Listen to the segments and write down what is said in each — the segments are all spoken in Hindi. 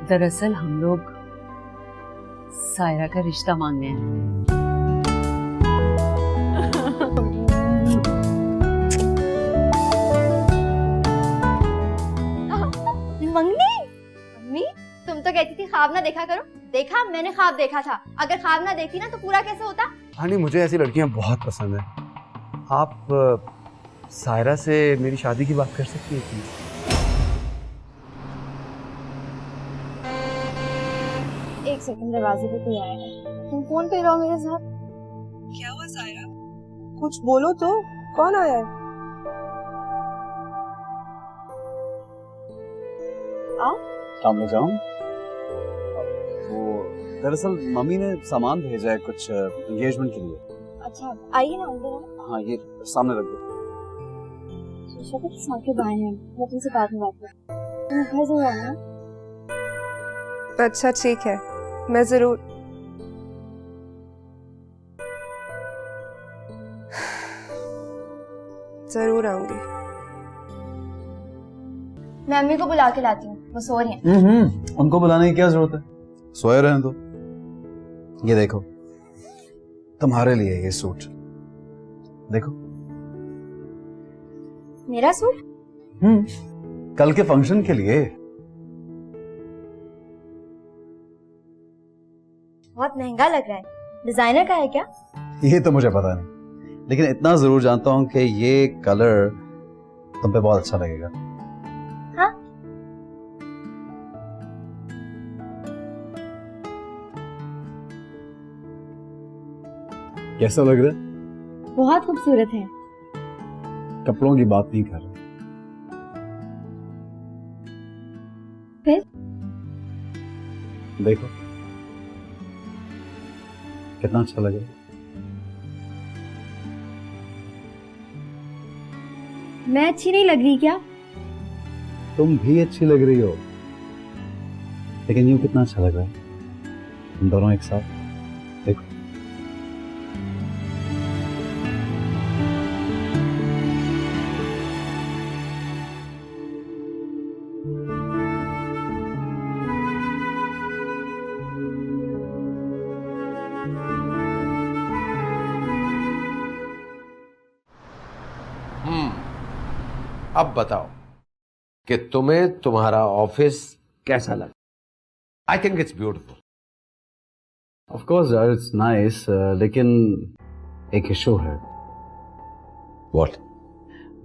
दरअसल हम लोग सायरा का रिश्ता मांगने हैं। मंगनी? मम्मी तुम तो कहती थी ख्वाब ना देखा करो। देखा, मैंने ख्वाब देखा था। अगर ख्वाब ना देखती ना तो पूरा कैसे होता? हानी, मुझे ऐसी लड़कियां बहुत पसंद है। आप सायरा से मेरी शादी की बात कर सकती है प्लीज? एक सेकंड, दरवाजे पे कोई आया है। तुम फोन पे रहो मेरे साथ। क्या हुआ सायरा? कुछ बोलो तो, कौन आया है? सामने जाऊं? वो दरअसल मम्मी ने सामान भेजा है कुछ एंगेजमेंट के लिए। अच्छा, आइए ना अंदर। हाँ, ये सामने रख दो। शक्ल के साथ के आए हैं, मैं तुमसे बाद में बात करूँ। तुम घर जरूर आना। अच्छा ठीक है, मैं जरूर। जरूर आऊंगी। मैं अम्मी को बुला के लाती हूँ, वो सो रही हैं। उनको बुलाने की क्या जरूरत है, सोए रहने दो। ये देखो, तुम्हारे लिए ये सूट देखो। मेरा सूट? कल के फंक्शन के लिए। बहुत महंगा लग रहा है। डिजाइनर का है क्या? ये तो मुझे पता नहीं, लेकिन इतना जरूर जानता हूँ कि ये कलर तुम पे बहुत अच्छा लगेगा। हाँ? कैसा लग रहा है? बहुत खूबसूरत है। कपड़ों की बात नहीं कर रहा। फिर? देखो कितना अच्छा लग रहा है। मैं अच्छी नहीं लग रही क्या? तुम भी अच्छी लग रही हो, लेकिन यूं कितना अच्छा लग रहा है तुम दोनों एक साथ। देखो अब बताओ कि तुम्हें तुम्हारा ऑफिस कैसा लगा? I think it's beautiful. Of course यार, इट्स नाइस, लेकिन एक इशू है। व्हाट?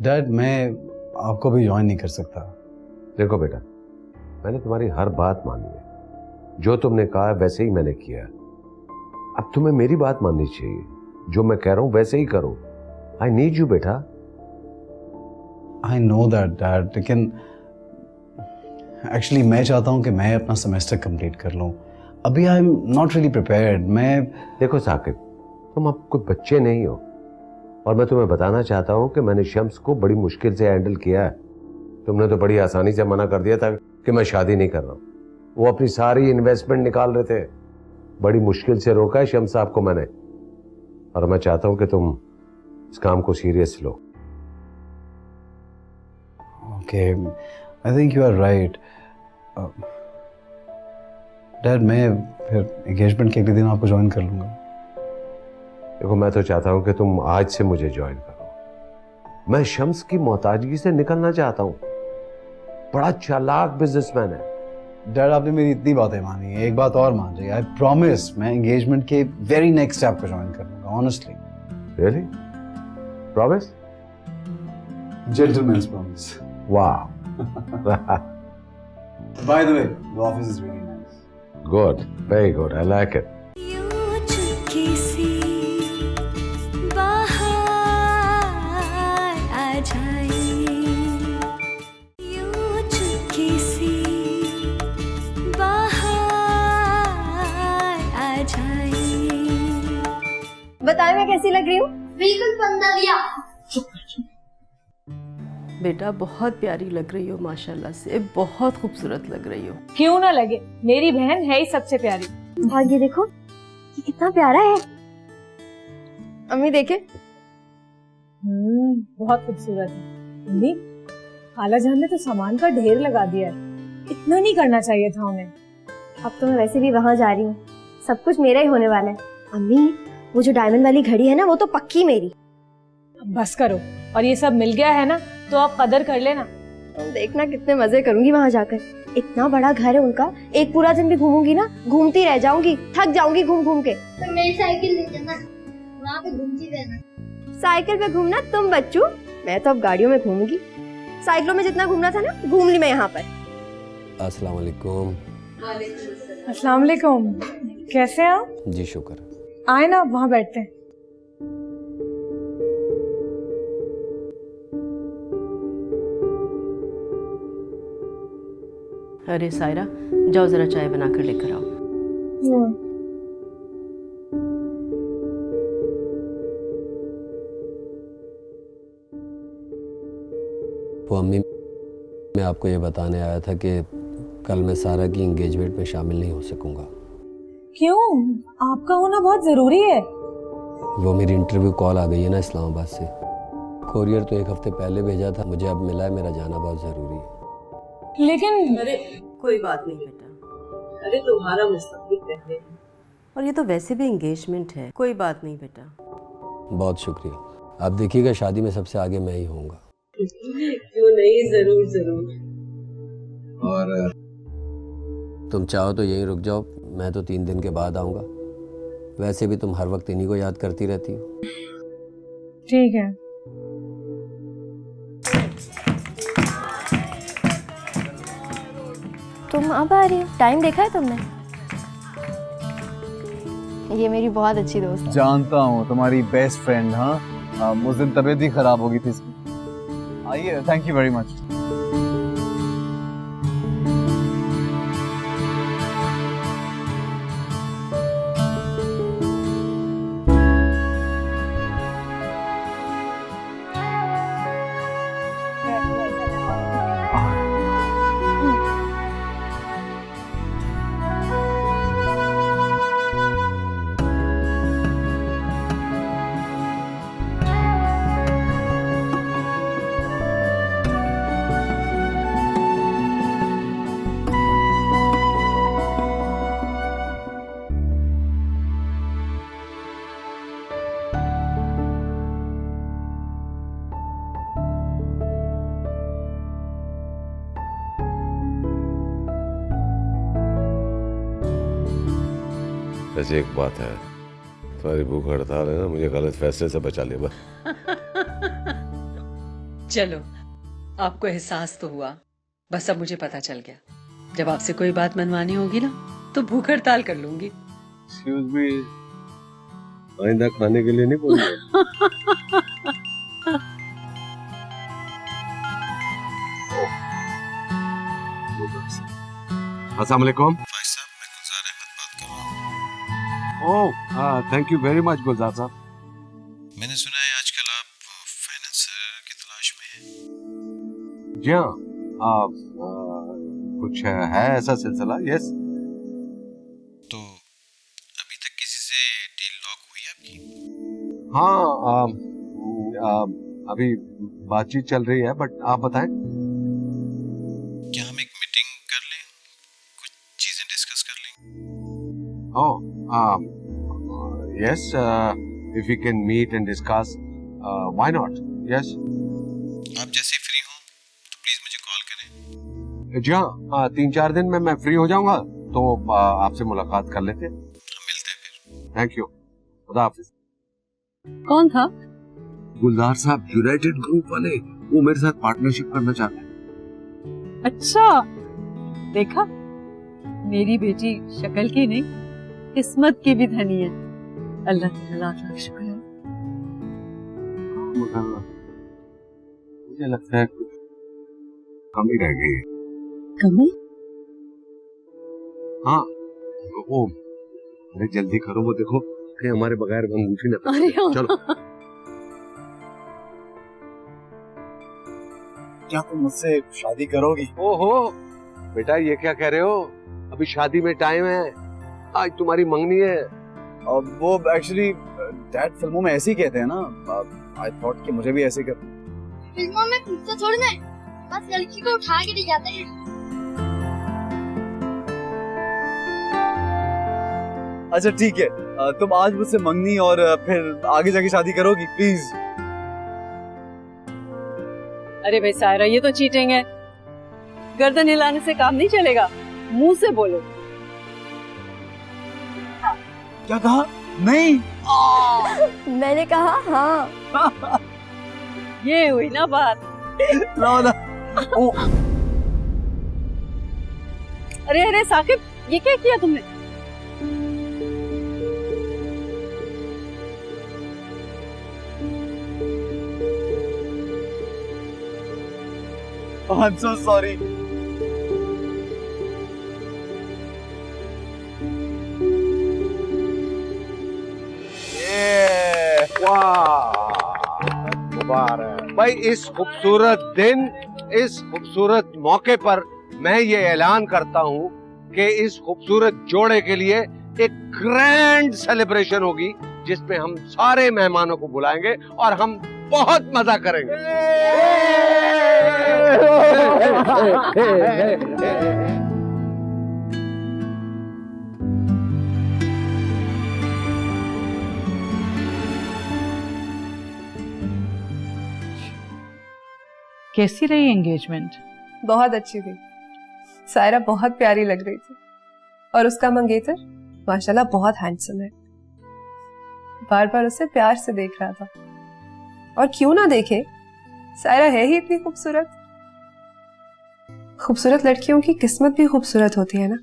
डैड, मैं आपको भी ज्वाइन नहीं कर सकता। देखो बेटा, मैंने तुम्हारी हर बात मानी है। जो तुमने कहा वैसे ही मैंने किया। अब तुम्हें मेरी बात माननी चाहिए। जो मैं कह रहा हूं वैसे ही करो। आई नीड यू बेटा। आई नो दैट डैड, लेकिन एक्चुअली मैं चाहता हूं कि मैं अपना सेमेस्टर कंप्लीट कर लूं। अभी I am not really prepared. मैं देखो साकिब, तुम अब कोई बच्चे नहीं हो, और मैं तुम्हें बताना चाहता हूं कि मैंने शम्स को बड़ी मुश्किल से हैंडल किया है। तुमने तो बड़ी आसानी से मना कर दिया था कि मैं शादी नहीं कर रहा हूं। वो अपनी सारी इन्वेस्टमेंट निकाल रहे थे। बड़ी मुश्किल से रोका है शम्स साहब को मैंने, और मैं चाहता हूं कि तुम इस काम को सीरियस लो। Okay, I think you are right. Dad, मैं फिर एंगेजमेंट के अगले दिन आपको ज्वाइन कर लूंगा। देखो, मैं तो चाहता हूं कि तुम आज से मुझे ज्वाइन करो। मैं शम्स की मोहताजगी से निकलना चाहता हूं। बड़ा चालाक बिजनेसमैन है। डैड, आपने मेरी इतनी बातें मानी है, एक बात और मान जाइए। आई प्रॉमिस मैं एंगेजमेंट के वेरी नेक्स्ट स्टेप को ज्वाइन कर लूंगा, honestly. Really? Promise? Gentleman's promise. वाह। By the way, the office is really nice. Good, very good. I like it. बताए मैं कैसी लग रही हूँ? बिल्कुल पंदा दिया। बेटा बहुत प्यारी लग रही हो, माशाल्लाह से बहुत खूबसूरत लग रही हो। क्यों ना लगे, मेरी बहन है ही सबसे प्यारी। भाग्य देखो, ये कितना प्यारा है। अम्मी देखे। बहुत खूबसूरत है। अम्मी, खाला जान ने तो सामान का ढेर लगा दिया है। इतना नहीं करना चाहिए था उन्हें। अब तो मैं वैसे भी वहाँ जा रही हूँ, सब कुछ मेरा ही होने वाला है। अम्मी, वो जो डायमंड वाली घड़ी है ना, वो तो पक्की मेरी। अब बस करो, और ये सब मिल गया है ना तो आप कदर कर लेना। देखना कितने मजे करूंगी वहाँ जाकर। इतना बड़ा घर है उनका, एक पूरा दिन भी घूमूंगी ना, घूमती रह जाऊंगी, थक जाऊंगी घूम घूम के। तो मेरी साइकिल ले जाना, वहाँ पे घूमती रहना। साइकिल पे घूमना तुम बच्चू, मैं तो अब गाड़ियों में घूमूंगी। साइकिलों में जितना घूमना था ना, घूम ली मैं यहाँ पर। अस्सलाम वालेकुम। अस्सलाम वालेकुम, कैसे हैं आप? जी शुक्र। आए ना, वहाँ बैठते हैं। अरे सायरा, जाओ जरा चाय बना कर लेकर आओ। वो अम्मी, मैं आपको ये बताने आया था कि कल मैं सारा की एंगेजमेंट में शामिल नहीं हो सकूंगा। क्यों? आपका होना बहुत जरूरी है। वो मेरी इंटरव्यू कॉल आ गई है ना इस्लामाबाद से। कोरियर तो एक हफ्ते पहले भेजा था, मुझे अब मिला है, मेरा जाना बहुत जरूरी है। लेकिन अरे कोई बात नहीं बेटा, अरे तुम्हारा मुस्तकबिल पहले। और ये तो वैसे भी एंगेजमेंट है, कोई बात नहीं बेटा। बहुत शुक्रिया। आप देखिएगा शादी में सबसे आगे मैं ही होऊंगा। क्यों नहीं, जरूर जरूर। और तुम चाहो तो यहीं रुक जाओ, मैं तो 3 दिन के बाद आऊंगा। वैसे भी तुम हर वक्त इन्हीं को याद करती रहती हो। ठीक है। तुम अब आ रही हो, टाइम देखा है तुमने? ये मेरी बहुत अच्छी दोस्त है। जानता हूँ, तुम्हारी बेस्ट फ्रेंड। हाँ, उस दिन तबीयत ही खराब हो गई थी इसकी। आइए, थैंक यू वेरी मच। वैसे एक बात है, तुम्हारी भूख हड़ताल है ना, मुझे गलत फैसले से बचा ले बस। चलो, आपको एहसास तो हुआ। बस अब मुझे पता चल गया, जब आपसे कोई बात मनवानी होगी ना तो भूख हड़ताल कर लूंगी। एक्सक्यूज मी, आइंदा खाने के लिए नहीं बोलूंगा। अस्सलाम वालेकुम। भाई साहब, मैं गुलजार अहमद बात कर रहा हूँ। ओह, थैंक यू वेरी मच गुलजार साहब। मैंने सुना है आजकल आप फाइनेंसर की तलाश में हैं। जी हाँ, कुछ है ऐसा सिलसिला? यस। तो अभी तक किसी से डील लॉक हुई है आपकी? हाँ, अभी बातचीत चल रही है, बट आप बताएं। क्या हम एक मीटिंग कर लें, कुछ चीजें डिस्कस कर लें? Yes, if we can meet and discuss, why not? Yes. आप जैसे फ्री हो तो प्लीज मुझे कॉल करें। जी हाँ, 3-4 दिन में मैं फ्री हो जाऊंगा, तो आपसे मुलाकात कर लेते हैं। हम मिलते हैं फिर। थैंक यू, खुदा हाफिज। कौन था? गुलजार साहब, यूनाइटेड ग्रुप वाले, वो मेरे साथ पार्टनरशिप करना चाहते हैं। अच्छा, देखा, मेरी बेटी शक्ल की नहीं, किस्मत की भी धनी है। अल्लाह ताला लाख लाख शुक्र है। मगर मुझे लगता है कुछ कमी रह गई है। कमी? हाँ, वो अरे जल्दी करो, वो देखो कि हमारे बगैर अंगूठी न पहने। अरे हाँ। चलो। क्या तुम मुझसे शादी करोगी? ओहो बेटा, ये क्या कह रहे हो? अभी शादी में टाइम है, आज तुम्हारी मंगनी है। वो एक्चुअली डैड फिल्मों में ऐसे ही कहते हैं ना। आई थॉट कि मुझे भी ऐसे कर। फिल्मों में कुत्ता थोड़ी ना, बस लड़की को उठा के ले जाते हैं। अच्छा ठीक है, तुम आज मुझसे मंगनी और फिर आगे जाके शादी करोगी प्लीज? अरे भाई सायरा, ये तो चीटिंग है। गर्दन हिलाने से काम नहीं चलेगा, मुंह से बोलो। क्या कहा? नहीं। मैंने कहा हाँ। ये हुई ना बात। लाओ ना। ओ, अरे अरे साकिब, ये क्या किया तुमने? I'm so sorry. मुबारक भाई, इस खूबसूरत दिन, इस खूबसूरत मौके पर मैं ये ऐलान करता हूँ कि इस खूबसूरत जोड़े के लिए एक ग्रैंड सेलिब्रेशन होगी, जिसमें हम सारे मेहमानों को बुलाएंगे और हम बहुत मजा करेंगे। कैसी रही एंगेजमेंट? बहुत अच्छी थी। सायरा बहुत प्यारी लग रही थी और उसका मंगेतर माशाल्लाह बहुत हैंडसम है। बार बार उसे प्यार से देख रहा था। और क्यों ना देखे, सायरा है ही इतनी खूबसूरत। खूबसूरत लड़कियों की किस्मत भी खूबसूरत होती है ना।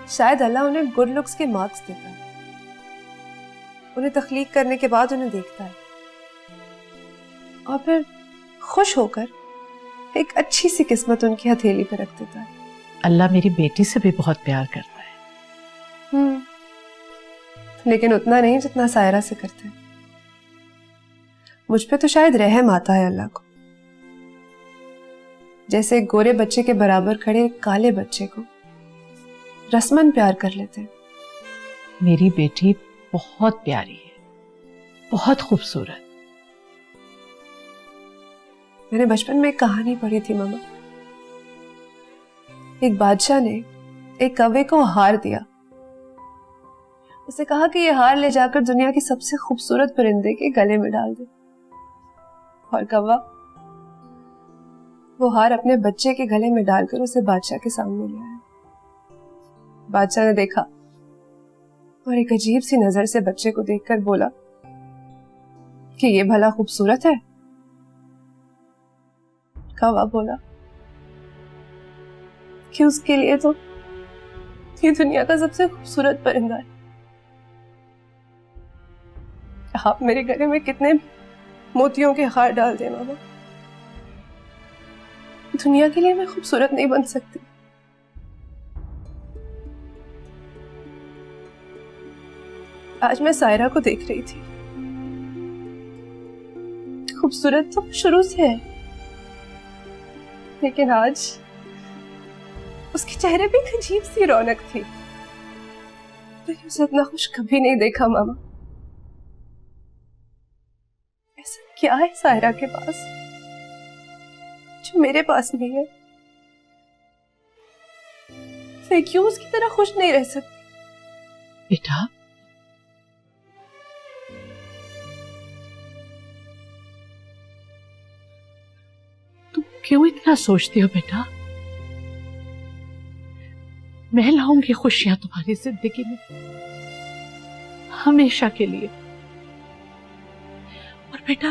शायद अल्लाह उन्हें गुड लुक्स के मार्क्स देता है, उन्हें तख्लीक करने के बाद उन्हें देखता है और फिर खुश होकर एक अच्छी सी किस्मत उनकी हथेली पर रख देता है। अल्लाह मेरी बेटी से भी बहुत प्यार करता है। लेकिन उतना नहीं जितना सायरा से करते हैं। मुझ पे तो शायद रहम आता है अल्लाह को, जैसे एक गोरे बच्चे के बराबर खड़े एक काले बच्चे को रस्मन प्यार कर लेते हैं। मेरी बेटी बहुत प्यारी है, बहुत खूबसूरत। मैंने बचपन में एक कहानी पढ़ी थी मामा। एक बादशाह ने एक कौवे को हार दिया। उसे कहा कि ये हार ले जाकर दुनिया की सबसे खूबसूरत परिंदे के गले में डाल दे। और कौवा वो हार अपने बच्चे के गले में डालकर उसे बादशाह के सामने ले आया। बादशाह ने देखा और एक अजीब सी नजर से बच्चे को देखकर बोला कि ये भला खूबसूरत है? कौवा बोला कि उसके लिए तो ये दुनिया का सबसे खूबसूरत परिंदा है। आप मेरे गले में कितने मोतियों के हार डाल दे मामा, दुनिया के लिए मैं खूबसूरत नहीं बन सकती। आज मैं सायरा को देख रही थी। खूबसूरत तो शुरू से है, लेकिन आज उसके चेहरे पे एक अजीब सी रौनक थी। मैंने उसे इतना खुश कभी नहीं देखा मामा। ऐसा क्या है सायरा के पास जो मेरे पास नहीं है? मैं क्यों उसकी तरह खुश नहीं रह सकती? बेटा, तुम क्यों इतना सोचती हो बेटा? मैं लाऊंगी खुशियां तुम्हारी जिंदगी में हमेशा के लिए। और बेटा,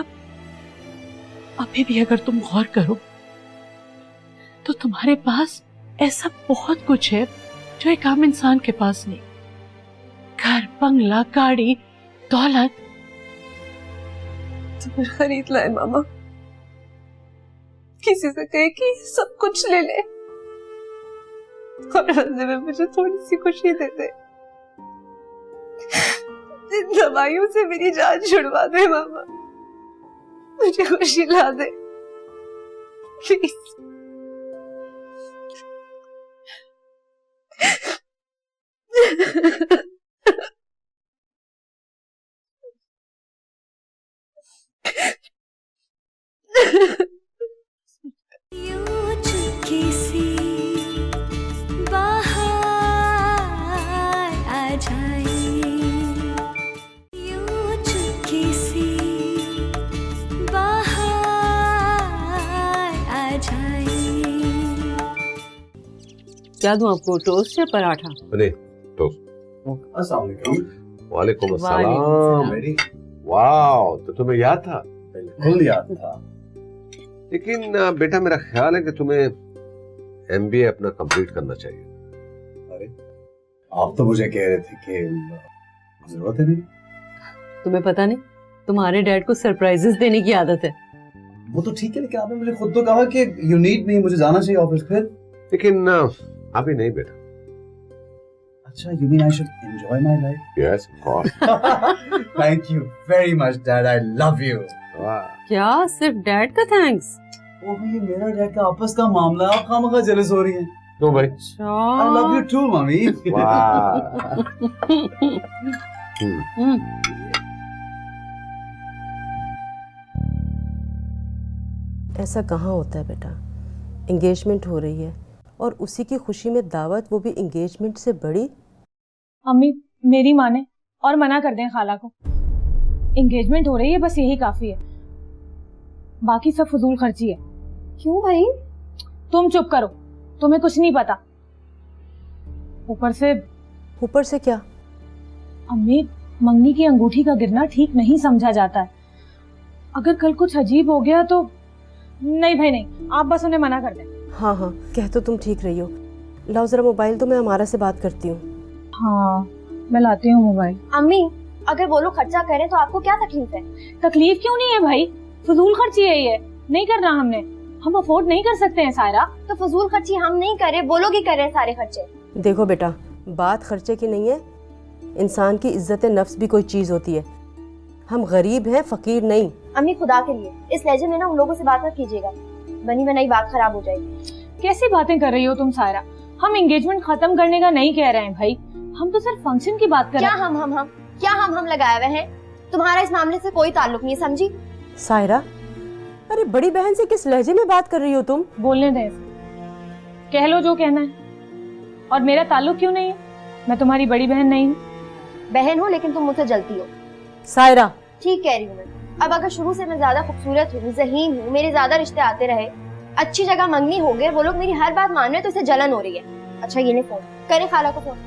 अभी भी अगर तुम गौर करो तो तुम्हारे पास ऐसा बहुत कुछ है जो एक आम इंसान के पास नहीं। घर, बंगला, गाड़ी, दौलत। तुम्हें खरीद लाए मामा, किसी से कहे कि सब कुछ ले ले और बदले में मुझे थोड़ी सी खुशी दे दे। इन दवाइयों से मेरी जान छुड़वा दे मामा, मुझे खुशी ला दे प्लीज। क्या दूं आपको, टोस्ट या पराठा? नहीं तो अस्सलाम वालेकुम। वालेकुम वालेकुम अस्सलाम। वाह, तो तुम्हें याद था? बिल्कुल याद था। लेकिन बेटा मेरा ख्याल है कि तुम्हें एमबीए अपना कंप्लीट करना चाहिए। अरे आप तो मुझे कह रहे थे कि जरूरत है नहीं। तुम्हें पता नहीं, तुम्हारे डैड को सरप्राइजेस देने की आदत है। वो तो ठीक है, लेकिन आपने मुझे खुद तो कहा कि यू नीड मी, मुझे जाना चाहिए ऑफिस। फिर लेकिन अभी नहीं बेटा। अच्छा, you mean I should enjoy my life? Yes of course. Thank you very much dad, I love you. क्या सिर्फ डैड का थैंक्स? ओह, ये मेरा डैड का आपस का मामला, आप खामखा जेलस हो रही हैं। क्यों भाई? I love you too mummy. ऐसा कहाँ होता है बेटा, एंगेजमेंट हो रही है और उसी की खुशी में दावत, वो भी एंगेजमेंट से बड़ी। अम्मी मेरी माने और मना कर दें खाला को। एंगेजमेंट हो रही है, बस यही काफी है, बाकी सब फजूल खर्ची है। क्यों भाई? तुम चुप करो, तुम्हें कुछ नहीं पता। ऊपर से क्या? अम्मी, मंगनी की अंगूठी का गिरना ठीक नहीं समझा जाता है। अगर कल कुछ अजीब हो गया तो। नहीं भाई नहीं, आप बस उन्हें मना कर दें। हाँ हाँ, कह तो तुम ठीक रही हो। लाओ जरा मोबाइल, तो मैं हमारा से बात करती हूँ। हाँ मैं लाती हूँ मोबाइल। अम्मी, अगर वो लोग खर्चा करें तो आपको क्या तकलीफ है? तकलीफ क्यों नहीं है भाई, फजूल खर्ची है ये, नहीं करना हमने, हम अफोर्ड नहीं कर सकते हैं सायरा। तो फजूल खर्ची हम नहीं करे, वो लोग ही कर रहे हैं सारे खर्चे। देखो बेटा, बात खर्चे की नहीं है, इंसान की इज्जत नफ्स भी कोई चीज होती है। हम गरीब हैं, फकीर नहीं। अम्मी खुदा के लिए इस लहजे में ना उन लोगों से बात मत कीजिएगा, बनी बनाई बात खराब हो जाएगी। कैसी बातें कर रही हो तुम सायरा, हम एंगेजमेंट खत्म करने का नहीं कह रहे हैं भाई, हम तो सिर्फ फंक्शन की बात कर रहे हैं। क्या हम लगाए हुए हैं? तुम्हारा इस मामले से कोई ताल्लुक नहीं, समझी? सायरा, अरे बड़ी बहन से किस लहजे में बात कर रही हो तुम? बोलने दे, कह लो जो कहना है। और मेरा ताल्लुक क्यों नहीं है? मैं तुम्हारी बड़ी बहन नहीं हूँ। बहन हो लेकिन तुम मुझसे जलती हो। सायरा, ठीक कह रही हूँ मैं। अब अगर शुरू से मैं ज्यादा खूबसूरत हूँ, ज़हीन हूँ, मेरे ज्यादा रिश्ते आते रहे, अच्छी जगह मंगनी हो गए, वो लोग मेरी हर बात मान रहे हैं, तो इसे जलन हो रही है। अच्छा ये नहीं, फोन करें खाला को फोन।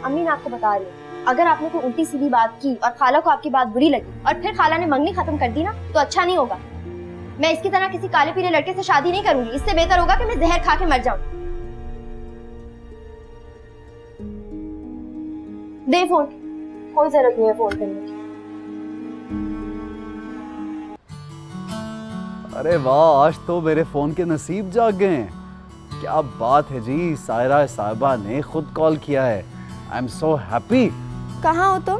अम्मी मैं आपको बता रही हूँ, अगर आपने कोई उल्टी सीधी बात की और खाला को आपकी बात बुरी लगी और फिर खाला ने मंगनी खत्म कर दी ना, तो अच्छा नहीं होगा। मैं इसकी तरह किसी काले पीले लड़के से शादी नहीं करूंगी, इससे बेहतर होगा कि मैं जहर खा के मर जाऊं। दे फोन, कोई जरूरत नहीं है फोन करने की। अरे वाह, आज तो मेरे फोन के नसीब जाग गए हैं। क्या बात है जी, सायरा साहिबा ने खुद कॉल किया है। I am so happy. कहाँ हो तुम?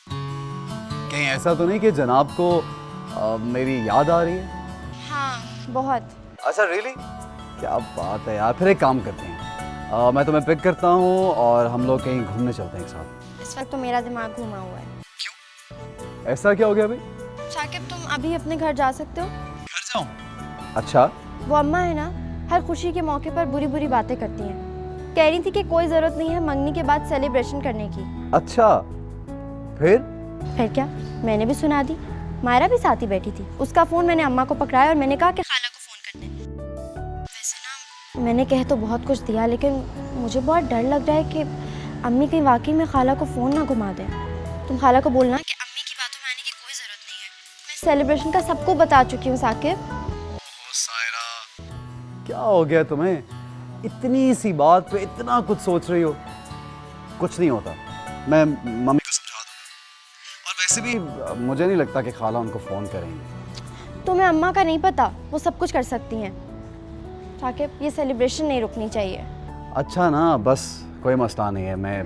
कहीं ऐसा तो नहीं कि जनाब को मेरी याद आ रही है? हाँ बहुत। अच्छा रियली? क्या बात है यार। फिर एक काम करते हैं, मैं तुम्हें पिक करता हूँ और हम लोग कहीं घूमने चलते हैं एक साथ। इस वक्त तो मेरा दिमाग घुमा हुआ है। क्यों? ऐसा क्या हो गया अभी? शाकिब तुम अभी अपने घर जा सकते हो? घर जाऊँ? अच्छा। वो अम्मा है ना, हर खुशी के मौके पर बुरी बुरी बातें करती हैं। कह रही थी कि कोई जरूरत नहीं है मंगनी के बाद सेलिब्रेशन करने की। अच्छा, फिर क्या? मैंने भी सुना दी। मायरा भी साथ ही बैठी थी, उसका फोन मैंने अम्मा को पकड़ाया और मैंने कहा कि खाला को फोन कर दे। वैसे ना मैंने कह तो बहुत कुछ दिया, लेकिन मुझे बहुत डर लग रहा है कि अम्मी कहीं वाकई में खाला को फोन ना घुमा दे। तुम खाला को बोलना कि अम्मी की बातों में आने की कोई जरूरत नहीं है, मैं सेलिब्रेशन का सबको बता चुकी हूँ। साकिब, सायरा क्या हो गया तुम्हें? इतनी सी बात पे इतना कुछ सोच रही हो। कुछ नहीं होता, मैं मम्मी को समझा दूंगा। और वैसे भी मुझे नहीं लगता कि खाला उनको फोन करेंगे। तुम्हें अम्मा का नहीं पता, वो सब कुछ कर सकती हैं। साकिब, ये सेलिब्रेशन नहीं रुकनी चाहिए। अच्छा ना, बस कोई मसला नहीं है, मैं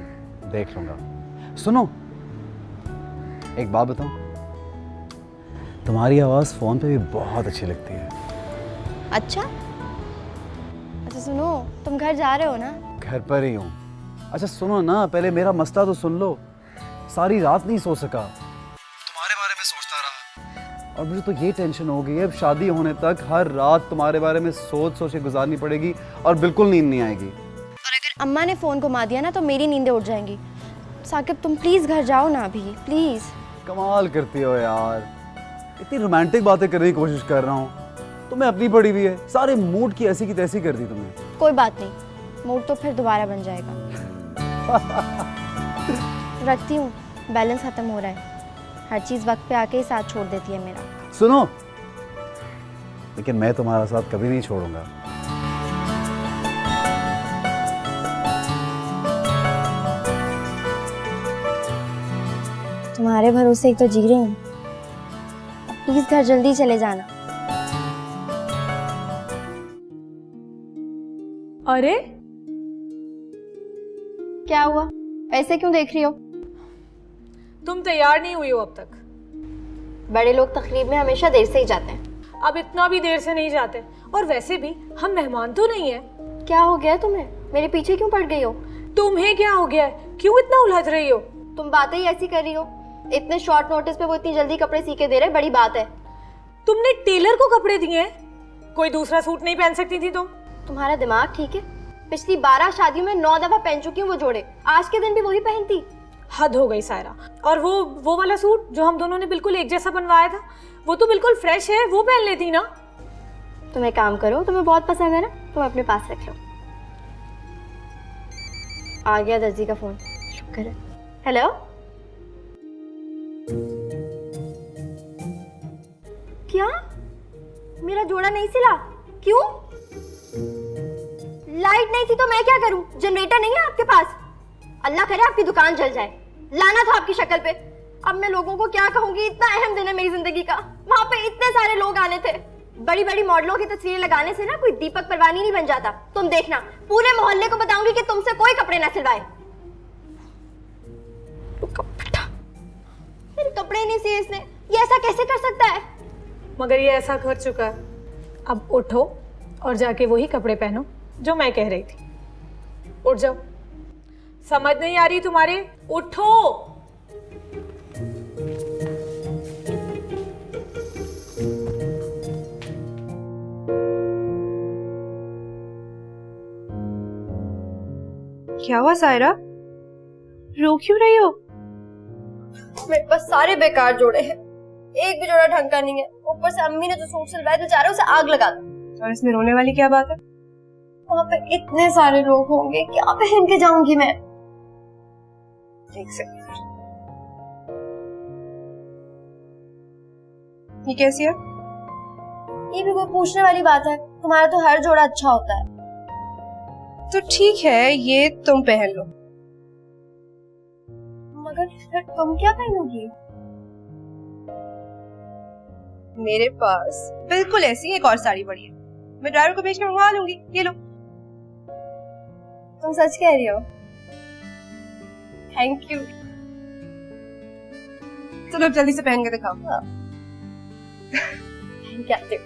देख लूंगा। सुनो, एक बात बताऊं, तुम्हारी आवाज़ फ़ोन पे भी बहुत अच्छी लगती है। अच्छा सुनो, तुम घर जा रहे हो ना? घर पर ही हूँ। अच्छा सुनो ना, पहले मेरा मसला तो सुन लो। सारी रात नहीं सो सका, तुम्हारे बारे में सोचता रहा, और मुझे तो ये टेंशन हो गई है अब शादी होने तक हर रात तुम्हारे बारे में सोच सोच के गुजारनी पड़ेगी और बिल्कुल नींद नहीं आएगी। और अगर अम्मा ने फ़ोन घुमा दिया ना तो मेरी नींदें उड़ जाएंगी। साकिब तुम प्लीज़ घर जाओ ना अभी, प्लीज़। कमाल करती हो यार, इतनी रोमांटिक बातें करने की कोशिश कर रहा हूँ, तुम्हें अपनी पड़ी हुई है, सारे मूड की ऐसी की तैसी कर दी तुमने। कोई बात नहीं, मूड तो फिर दोबारा बन जाएगा। रखती हूँ, बैलेंस खत्म हो रहा है। हर चीज़ वक्त पे आके ही साथ छोड़ देती है मेरा। सुनो, लेकिन मैं तुम्हारा साथ कभी नहीं छोड़ूंगा। तुम्हारे भरोसे एक तो जी रही हूँ, प्लीज घर जल्दी चले जाना। अरे क्या हुआ, ऐसे क्यों देख रही हो? तुम तैयार नहीं हुई हो अब तक। बड़े लोग तकरीब में हमेशा देर से ही जाते हैं। अब इतना भी देर से नहीं जाते, और वैसे भी हम मेहमान तो नहीं है। क्या हो गया तुम्हें? मेरे पीछे क्यों पड़ गई हो? तुम्हें क्या हो गया है? क्यों इतना उलझ रही हो? तुम बातें ही ऐसी कर रही हो। इतने शॉर्ट नोटिस पे वो इतनी जल्दी कपड़े सी के दे रहे, बड़ी बात है। तुमने टेलर को कपड़े दिए हैं? कोई दूसरा सूट नहीं पहन सकती थी तुम? तुम्हारा दिमाग ठीक है? पिछली 12 शादियों में 9 दफा पहन चुकी हूँ वो जोड़े, आज के दिन भी वही पहनती। हद हो गई सायरा। और वो वाला सूट जो हम दोनों ने बिल्कुल एक जैसा बनवाया था, वो तो बिल्कुल फ्रेश है, वो पहन लेती ना। तुम एक काम करो, तुम्हें बहुत पसंद है ना, तुम अपने पास रख लो। आ गया दर्जी का फोन, शुक्र है। हेलो, क्या मेरा जोड़ा नहीं सिला? क्यों? लाइट नहीं थी तो मैं क्या करूं? जनरेटर नहीं है आपके पास? अल्लाह करे आपकी दुकान जल जाए, लाना था आपकी शक्ल पे। अब मैं लोगों को क्या कहूंगी? इतना अहम दिन है मेरी जिंदगी का, वहां पे इतने सारे लोग आने थे। बड़ी बड़ी मॉडलों की तस्वीरें लगाने से ना कोई दीपक परवानी नहीं बन जाता। तुम देखना, पूरे मोहल्ले को बताऊंगी कि तुमसे कोई कपड़े ना सिलवाए। मेरे कपड़े नहीं सिए इसने, ये ऐसा कैसे कर सकता है? मगर ये ऐसा कर चुका है, अब उठो और जाके वही कपड़े पहनो जो मैं कह रही थी। उठ जाओ। समझ नहीं आ रही तुम्हारे? उठो। क्या हुआ सायरा, रो क्यों रही हो? मेरे पास सारे बेकार जोड़े हैं, एक भी जोड़ा ढंग का नहीं है। ऊपर से अम्मी ने जो सूट सिलवाया तो चाह रहे उसे आग लगा दो। और इसमें रोने वाली क्या बात है? वहाँ पे इतने सारे लोग होंगे, क्या पहन के जाऊंगी मैं? एक सेकंड, ये कैसी है? ये भी कोई पूछने वाली बात है? तुम्हारा तो हर जोड़ा अच्छा होता है। तो ठीक है, ये तुम पहन लो। मगर फिर तुम क्या पहनोगी? मेरे पास बिल्कुल ऐसी एक और साड़ी पड़ी है, मैं ड्राइवर को भेज कर मंगवा लूंगी। ये लो। तुम सच कह रही हो? Thank you. चलो जल्दी से पहन के दिखाओ। क्या देखो,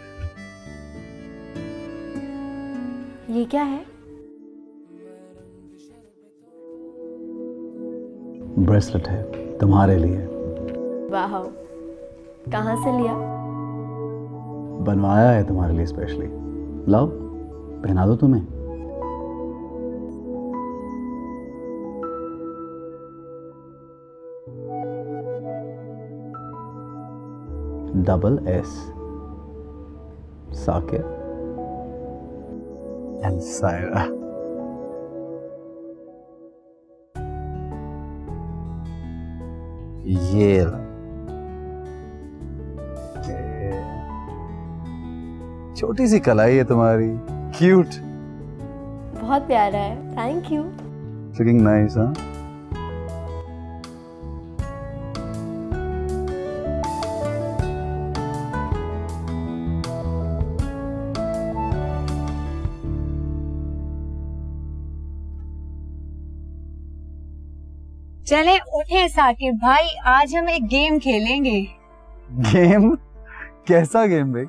ये क्या है? ब्रेसलेट है तुम्हारे लिए। वाह, कहाँ से लिया? बनवाया है तुम्हारे लिए स्पेशली। लाओ पहना दो तुम्हें। SS Sakir and Saira. ये छोटी सी कलाई है तुम्हारी, क्यूट, बहुत प्यारा है। Thank you. Looking nice. हाँ, चले उठे साकिब भाई, आज हम एक गेम खेलेंगे। गेम? कैसा गेम भाई?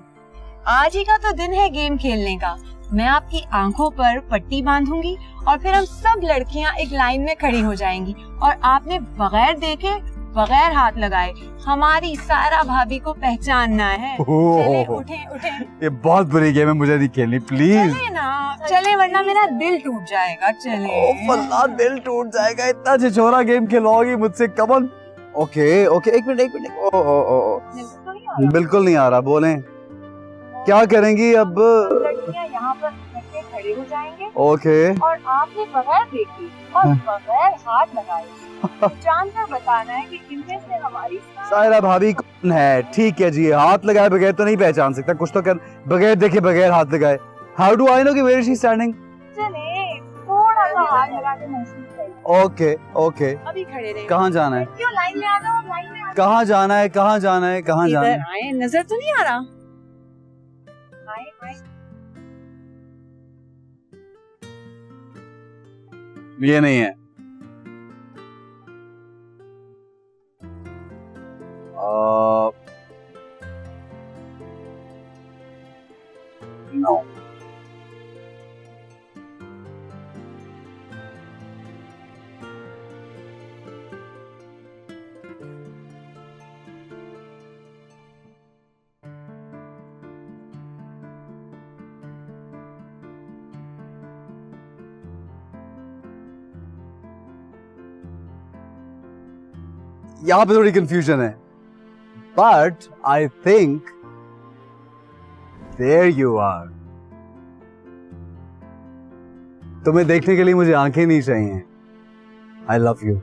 आज ही का तो दिन है गेम खेलने का। मैं आपकी आंखों पर पट्टी बांधूंगी और फिर हम सब लड़कियां एक लाइन में खड़ी हो जाएंगी और आपने बगैर देखे, बगैर हाथ लगाए हमारी सायरा भाभी को पहचानना है। चले उठे उठे। ये बहुत बुरी गेम है, मुझे नहीं खेलनी, प्लीज। चले ना, चले वरना मेरा दिल टूट जाएगा। चले। फल्ला, दिल टूट जाएगा, इतना छिछोरा गेम खिलवाओगी मुझसे? कमन। ओके ओके, एक मिनट। ओ बिल्कुल नहीं आ रहा। बोलें क्या करेंगी अब? लड़कियां यहाँ पर खड़े हो जाएंगे ओके और आपने बगैर देखे और बगैर हाथ लगाए जानकर बताना है कि इनमें से हमारी सायरा भाभी कौन है? ठीक है जी, हाथ लगाए बगैर तो नहीं पहचान सकता, कुछ तो कर बगैर देखे बगैर हाथ लगाए। हाउ डू आई नो कि वेयर शी स्टैंडिंग? चले थोड़ा सा हाथ लगा के महसूस करिए। ओके ओके, अभी खड़े रहे। कहाँ जाना है? क्यों लाइन में आ जाओ, लाइन में आ कहाँ जाना है? कहाँ जाना है? कहाँ जाओ। जाना इधर है? आए, नजर तो नहीं आ रहा? आए आए। ये नहीं है। No. यहाँ पे थोड़ी कंफ्यूजन है, but I think there you are. तुम्हें देखने के लिए मुझे आंखें नहीं चाहिए। I love you.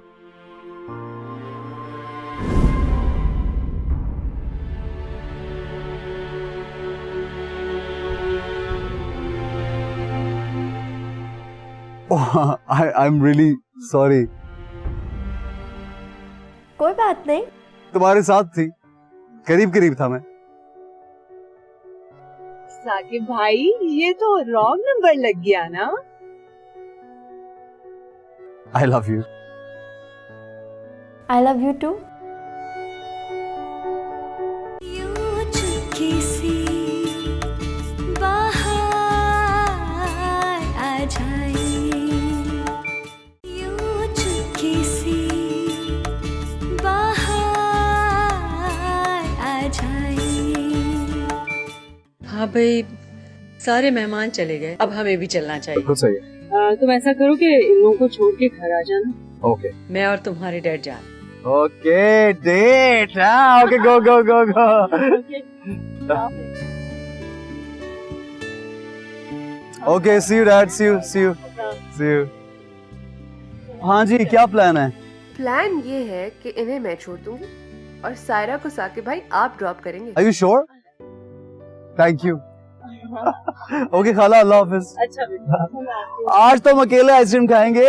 I am really sorry. कोई बात नहीं। तुम्हारे साथ थी, करीब करीब था मैं। साकिब भाई, ये तो रॉन्ग नंबर लग गया ना। I love you. I love you too. हाँ भाई, सारे मेहमान चले गए, अब हमें भी चलना चाहिए। बिल्कुल सही है। तुम ऐसा करो कि इन लोगों को छोड़ के घर आ जाना। ओके। मैं और तुम्हारे डैड जा रहे हैं। Okay, date. हाँ, okay, go go go go. Okay, see you dad, see you, see you, see you. हाँ जी, क्या प्लान है? प्लान ये है कि इन्हें मैं छोड़ दूंगी और सायरा को साकिब भाई आप ड्रॉप करेंगे। Are you sure? Thank you. Okay खाला, अल्लाह हाफिज। अच्छा, आज तो हम अकेले आइसक्रीम खाएंगे।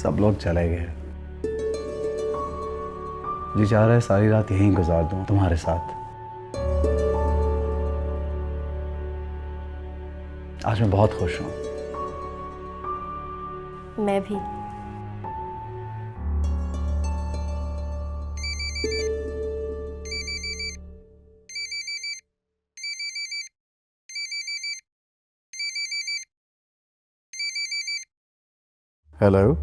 सब लोग चले गए। जी चाह रहा है सारी रात यहीं गुजार दूं तुम्हारे साथ। आज मैं बहुत खुश हूं। मैं भी। हेलो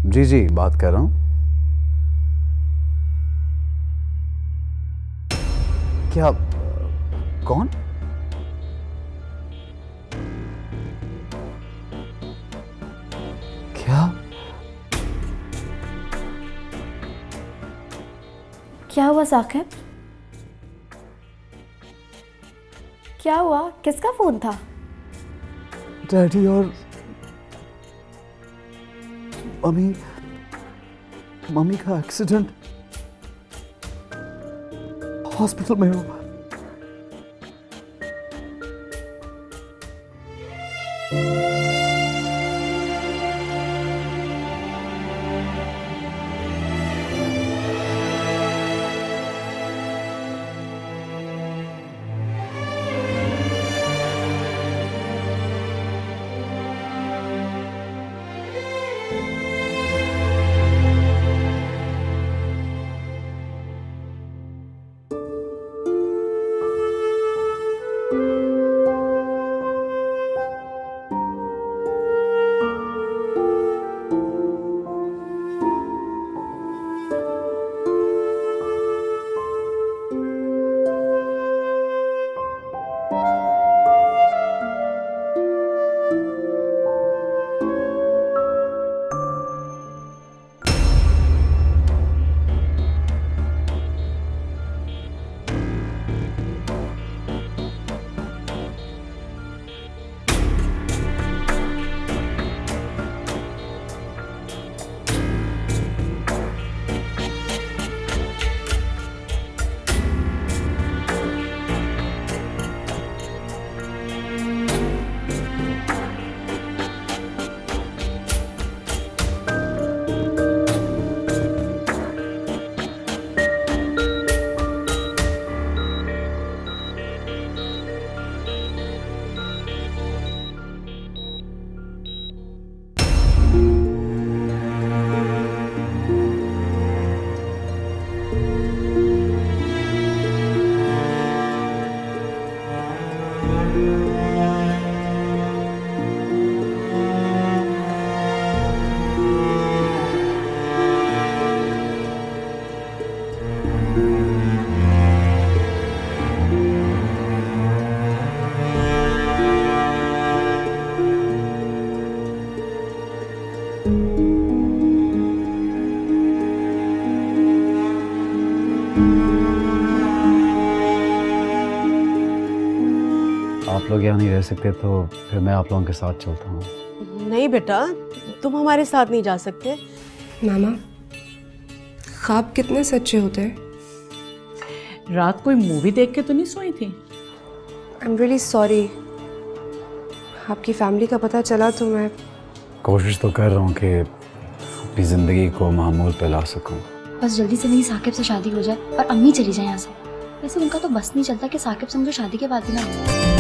जी जी, बात कर रहा हूं। क्या? कौन? क्या? क्या हुआ साकिब? क्या हुआ? किसका फोन था? डैडी और मम्मी। मम्मी का एक्सीडेंट, हॉस्पिटल में हो। लोग यहाँ नहीं रह सकते तो फिर मैं आप लोगों के साथ चलता हूँ। नहीं बेटा, तुम हमारे साथ नहीं जा सकते। मामा, ख्वाब कितने सच्चे होते हैं। रात कोई मूवी देख के तो नहीं सोई थी? आई एम रियली सॉरी, आपकी फैमिली का पता चला तो मैं कोशिश तो कर रहा हूँ कि अपनी ज़िंदगी को मामूल पे ला सकूँ। बस जल्दी से मेरी साकिब से शादी हो जाए और अम्मी चली जाए यहाँ से। वैसे उनका तो बस नहीं चलता कि साकिब से मुझे शादी के बाद भी ना